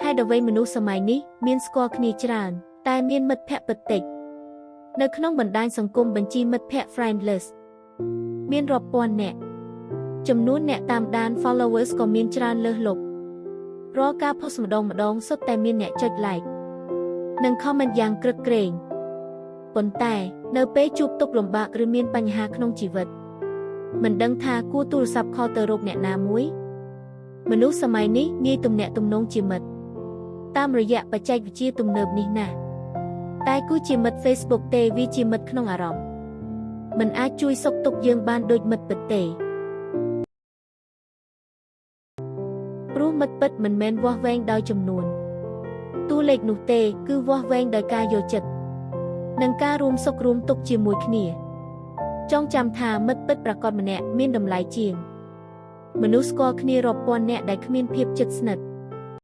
hai đầu vây menuสมัยนี้មាន score គ្នាច្រើនតែមានមិត្តភ័ក្តិពិតតិចនៅក្នុងបណ្ដាញសង្គមបញ្ជីមិត្តភ័ក្តិ friend list មានរាប់ពាន់នាក់ចំនួនអ្នកតាមដាន followers ក៏មានច្រើនលើសលប់រាល់ការ post ម្ដងសុទ្ធតែមានអ្នកចុច like និង comment យ៉ាងក្រឹកក្រែងប៉ុន្តែនៅពេលជួបទុក្ខលំបាកឬមានបញ្ហាក្នុងជីវិតមិនដឹងថាគួរទូរស័ព្ទខលទៅរកអ្នកណាមួយមនុស្សសម័យនេះងាយទំនាក់ទំនងជាមិត្តតាមរយៈបច្ចេកវិទ្យាទំនើបនេះណាស់តែគូជាមិត្ត Facebook ទេវាជាមិត្តក្នុងអារម្មណ៍មិនអាចជួយសុខទុក្ខយើងបានដូចមិត្តពិតទេព្រោះមិត្តពិតមិនមែនវាស់វែងដោយចំនួនតួលេខនោះទេគឺវាស់វែងដោយការយល់ចិត្តនិងការរួមសុខរួមទុក្ខជាមួយគ្នាចងចាំថាមិត្តពិតប្រាកដម្នាក់មានតម្លៃជាងមនុស្សស្គាល់គ្នារាប់ពាន់នាក់ដែលគ្មានភាពជិតស្និទ្ធ